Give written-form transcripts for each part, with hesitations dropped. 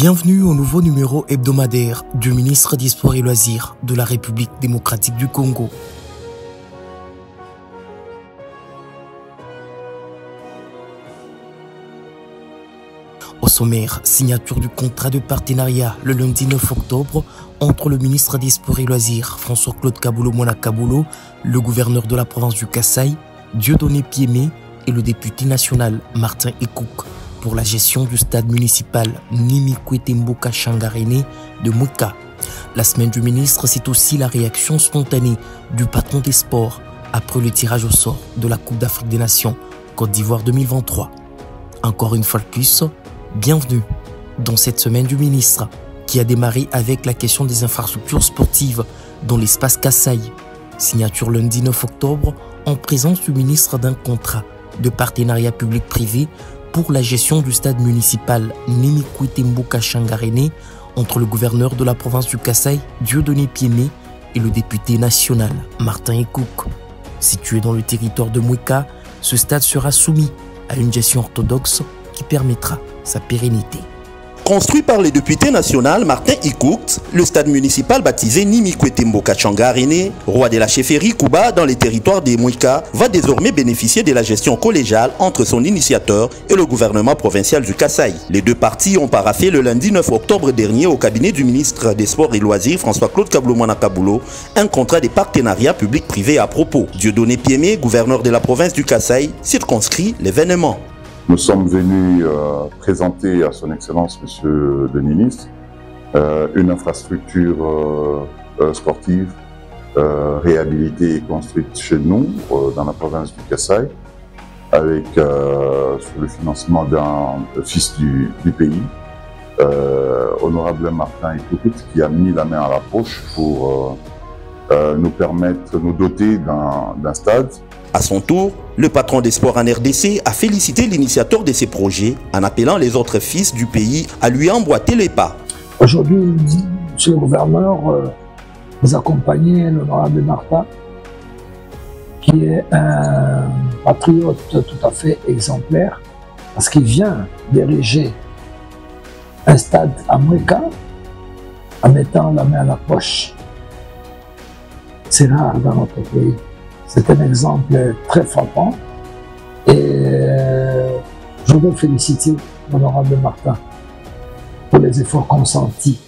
Bienvenue au nouveau numéro hebdomadaire du ministre des Sports et Loisirs de la République démocratique du Congo. Au sommaire, signature du contrat de partenariat le lundi 9 octobre entre le ministre des Sports et Loisirs François-Claude Kaboulo-Moana Kaboulo, le gouverneur de la province du Kasaï, Dieudonné Piémé et le député national Martin Ekouk pour la gestion du stade municipal Nimikwete Mboka Changarene de Mweka. La semaine du ministre, c'est aussi la réaction spontanée du patron des sports après le tirage au sort de la Coupe d'Afrique des Nations Côte d'Ivoire 2023. Encore une fois de plus, bienvenue dans cette semaine du ministre qui a démarré avec la question des infrastructures sportives dans l'espace Kasaï. Signature lundi 9 octobre en présence du ministre d'un contrat de partenariat public-privé pour la gestion du stade municipal Nimikwete Mboka Changarene entre le gouverneur de la province du Kasaï, Dieudonné Piémé, et le député national, Martin Ekouk. Situé dans le territoire de Mweka, ce stade sera soumis à une gestion orthodoxe qui permettra sa pérennité. Construit par le député national Martin Ekouk, le stade municipal baptisé Nimikwete Mboka Changarene, roi de la chefferie Kuba dans les territoires des Mweka, va désormais bénéficier de la gestion collégiale entre son initiateur et le gouvernement provincial du Kasaï. Les deux parties ont paraphé le lundi 9 octobre dernier au cabinet du ministre des Sports et Loisirs François-Claude Kaboulo-Moana Kaboulo un contrat de partenariat public-privé à propos. Dieudonné Piémé, gouverneur de la province du Kasaï, circonscrit l'événement. Nous sommes venus présenter à son Excellence, Monsieur le Ministre, une infrastructure sportive réhabilitée et construite chez nous, dans la province du Kasaï, avec sous le financement d'un fils du pays, honorable Martin Ekouk, qui a mis la main à la poche pour nous permettre, nous doter d'un stade. À son tour, le patron des sports en RDC a félicité l'initiateur de ces projets en appelant les autres fils du pays à lui emboîter les pas. Aujourd'hui, monsieur le gouverneur, vous accompagnez l'honorable Martin, qui est un patriote tout à fait exemplaire, parce qu'il vient d'ériger un stade à Mweka en mettant la main à la poche. C'est rare dans notre pays. C'est un exemple très frappant et je veux féliciter l'honorable Martin pour les efforts consentis.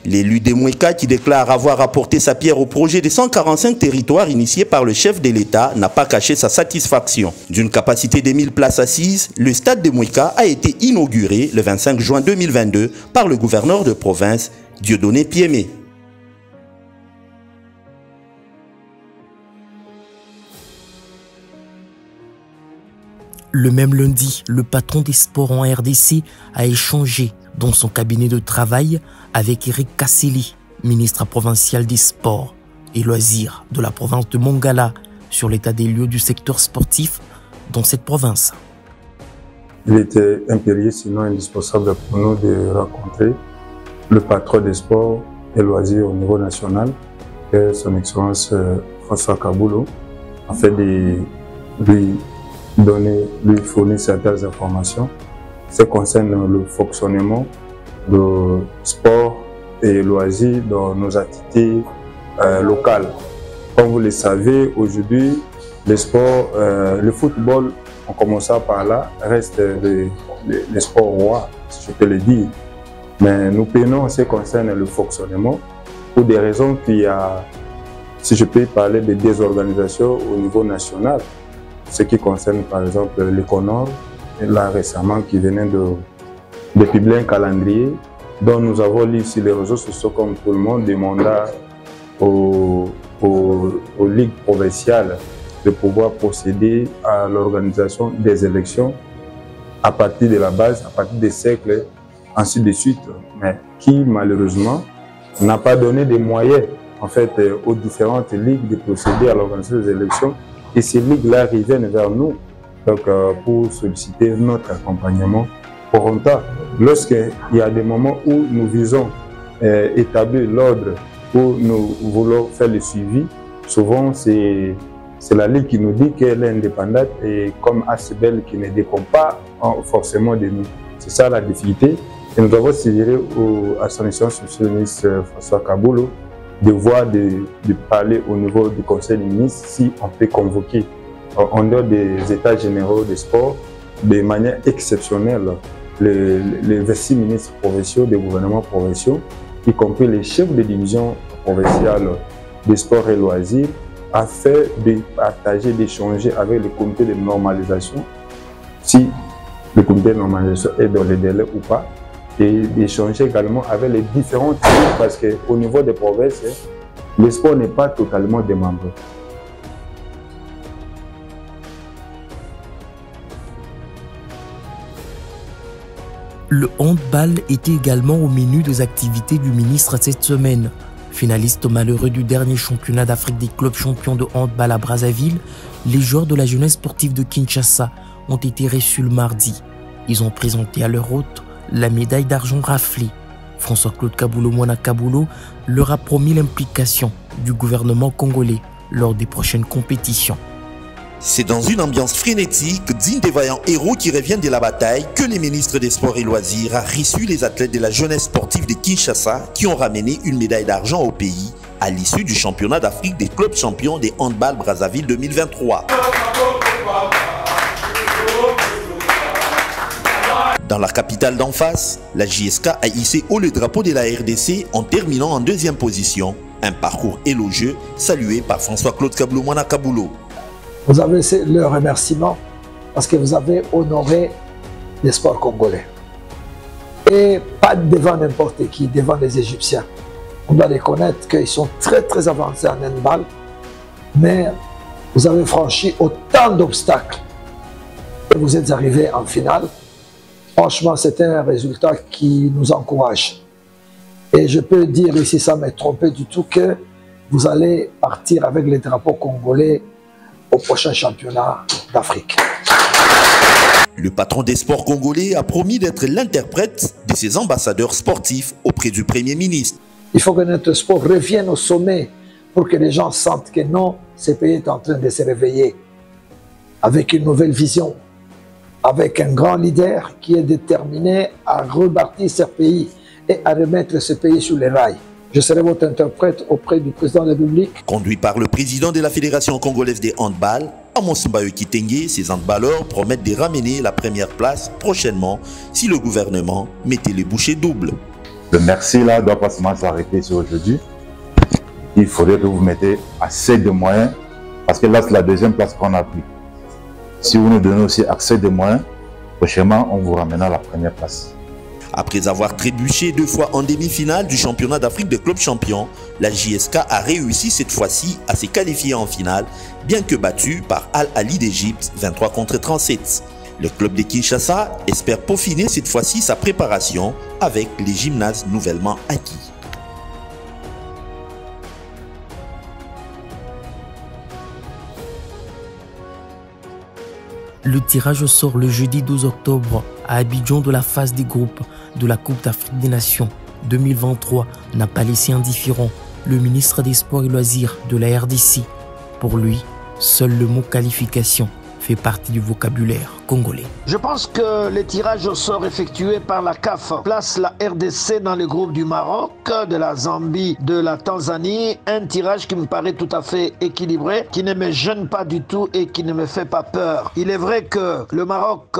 L'élu de Mweka, qui déclare avoir apporté sa pierre au projet des 145 territoires initié par le chef de l'État, n'a pas caché sa satisfaction. D'une capacité de 1000 places assises, le stade de Mweka a été inauguré le 25 juin 2022 par le gouverneur de province, Dieudonné Piémé. Le même lundi, le patron des sports en RDC a échangé dans son cabinet de travail avec Eric Kasseli, ministre provincial des sports et loisirs de la province de Mongala, sur l'état des lieux du secteur sportif dans cette province. Il était impérieux, sinon indispensable pour nous de rencontrer le patron des sports et loisirs au niveau national, qui est son Excellence François Kaboulo, afin de lui fournir certaines informations. Ça concerne le fonctionnement de sport et loisirs dans nos activités locales. Comme vous le savez, aujourd'hui, le sport, le football, en commençant par là, reste le sport roi, si je peux le dire. Mais nous peinons en ce qui concerne le fonctionnement pour des raisons qu'il y a, si je peux parler de désorganisation au niveau national. Ce qui concerne par exemple l'Econor, là récemment qui venait de publier un calendrier dont nous avons lu sur les réseaux sociaux comme tout le monde, des mandats aux ligues provinciales de pouvoir procéder à l'organisation des élections à partir de la base, à partir des siècles, ainsi de suite, mais qui malheureusement n'a pas donné des moyens en fait aux différentes ligues de procéder à l'organisation des élections. Et ces ligues-là reviennent vers nous donc, pour solliciter notre accompagnement parental. Lorsqu'il y a des moments où nous visons établir l'ordre, où nous voulons faire le suivi, souvent c'est la Ligue qui nous dit qu'elle est indépendante et comme ACBEL qui ne dépend pas forcément de nous. C'est ça la difficulté. Et nous avons suggéré à son excellence, M. le ministre François Kaboulou, de voir, de parler au niveau du Conseil des ministres si on peut convoquer en dehors des états généraux des sports de manière exceptionnelle les 26 ministres provinciaux des gouvernements provinciaux, y compris les chefs de division provinciale des sports et loisirs, afin de partager, d'échanger avec le comité de normalisation, si le comité de normalisation est dans les délais ou pas, et d'échanger également avec les différents types, parce qu'au niveau des provinces, le sport n'est pas totalement démembré. Le handball était également au menu des activités du ministre cette semaine. Finaliste malheureux du dernier championnat d'Afrique des clubs champions de handball à Brazzaville, les joueurs de la jeunesse sportive de Kinshasa ont été reçus le mardi. Ils ont présenté à leur hôte la médaille d'argent raflée. François-Claude Kaboulou Mwana Kaboulou leur a promis l'implication du gouvernement congolais lors des prochaines compétitions. C'est dans une ambiance frénétique, digne des vaillants héros qui reviennent de la bataille, que les ministres des Sports et Loisirs a reçu les athlètes de la jeunesse sportive de Kinshasa qui ont ramené une médaille d'argent au pays à l'issue du championnat d'Afrique des clubs champions des handball Brazzaville 2023. Dans la capitale d'en face, la JSK a hissé haut le drapeau de la RDC en terminant en deuxième position. Un parcours élogieux salué par François-Claude Kaboulou Mwana Kaboulou. Vous avez le remerciement parce que vous avez honoré les sports congolais. Et pas devant n'importe qui, devant les Égyptiens. On doit reconnaître qu'ils sont très avancés en handball, mais vous avez franchi autant d'obstacles et vous êtes arrivé en finale. Franchement, c'est un résultat qui nous encourage. Et je peux dire ici, sans me tromper du tout, que vous allez partir avec les drapeaux congolais au prochain championnat d'Afrique. Le patron des sports congolais a promis d'être l'interprète de ses ambassadeurs sportifs auprès du Premier ministre. Il faut que notre sport revienne au sommet pour que les gens sentent que non, ce pays est en train de se réveiller avec une nouvelle vision, avec un grand leader qui est déterminé à rebâtir ce pays et à remettre ce pays sur les rails. Je serai votre interprète auprès du président de la République. Conduit par le président de la Fédération congolaise des handball, Amos Mbayo Kitenge, ces handballeurs promettent de ramener la première place prochainement si le gouvernement mettait les bouchées doubles. Le merci là doit pas seulement s'arrêter sur aujourd'hui. Il faudrait que vous mettez assez de moyens, parce que là c'est la deuxième place qu'on a pris. Si vous nous donnez aussi accès de moyens, prochainement on vous ramènera à la première place. Après avoir trébuché 2 fois en demi-finale du championnat d'Afrique des clubs champions, la JSK a réussi cette fois-ci à se qualifier en finale, bien que battu par Al Ahly d'Égypte 23-37. Le club de Kinshasa espère peaufiner cette fois-ci sa préparation avec les gymnases nouvellement acquis. Le tirage sort le jeudi 12 octobre à Abidjan de la phase des groupes de la Coupe d'Afrique des Nations 2023 n'a pas laissé indifférent le ministre des Sports et Loisirs de la RDC. Pour lui, seul le mot qualification fait partie du vocabulaire congolais. Je pense que le tirage au sort effectué par la CAF place la RDC dans le groupe du Maroc, de la Zambie, de la Tanzanie. Un tirage qui me paraît tout à fait équilibré, qui ne me gêne pas du tout et qui ne me fait pas peur. Il est vrai que le Maroc,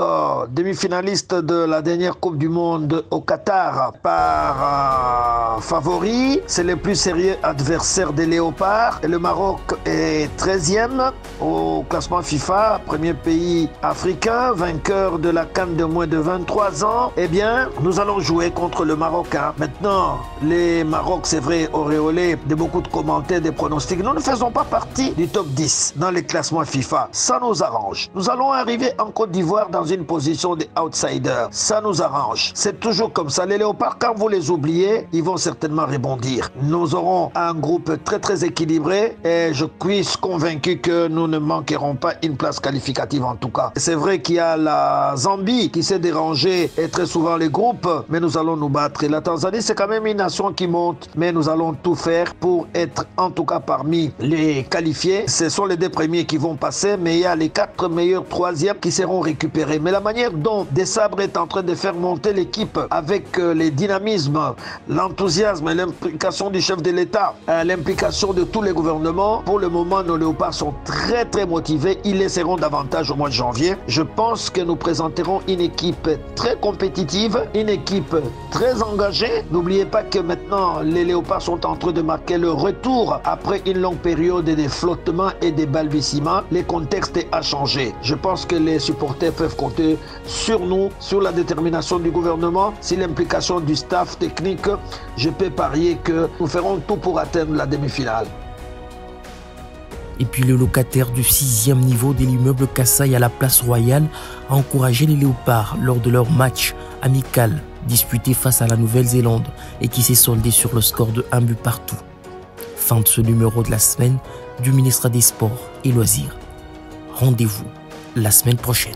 demi-finaliste de la dernière Coupe du Monde au Qatar, par favori, c'est le plus sérieux adversaire des Léopards. Et le Maroc est 13e au classement FIFA, premier pays africain, vainqueur de la CAN de moins de 23 ans. Eh bien, nous allons jouer contre le Marocain. Maintenant, les Maroc, c'est vrai, auréolé de beaucoup de commentaires, des pronostics. Nous ne faisons pas partie du top 10 dans les classements FIFA. Ça nous arrange. Nous allons arriver en Côte d'Ivoire dans une position de outsider. Ça nous arrange. C'est toujours comme ça. Les Léopards, quand vous les oubliez, ils vont certainement rebondir. Nous aurons un groupe très équilibré et je suis convaincu que nous ne manquerons pas une place qualificative en tout cas. C'est vrai qu'il y a la Zambie qui s'est dérangée et très souvent les groupes, mais nous allons nous battre. Et la Tanzanie, c'est quand même une nation qui monte, mais nous allons tout faire pour être en tout cas parmi les qualifiés. Ce sont les 2 premiers qui vont passer, mais il y a les 4 meilleurs 3e qui seront récupérés. Mais la manière dont Desabre est en train de faire monter l'équipe avec les dynamismes, l'enthousiasme et l'implication du chef de l'État, l'implication de tous les gouvernements, pour le moment, nos léopards sont très très motivés. Ils laisseront davantage au mois de janvier. Je pense que nous présenterons une équipe très compétitive, une équipe très engagée. N'oubliez pas que maintenant, les léopards sont en train de marquer le retour après une longue période de flottement et de balbutiements. Le contexte a changé. Je pense que les supporters peuvent compter sur nous, sur la détermination du gouvernement, sur l'implication du staff technique. Je peux parier que nous ferons tout pour atteindre la demi-finale. Et puis le locataire du 6e niveau de l'immeuble Kassai à la place Royale a encouragé les léopards lors de leur match amical disputé face à la Nouvelle-Zélande et qui s'est soldé sur le score de 1 but partout. Fin de ce numéro de la semaine du ministre des Sports et Loisirs. Rendez-vous la semaine prochaine.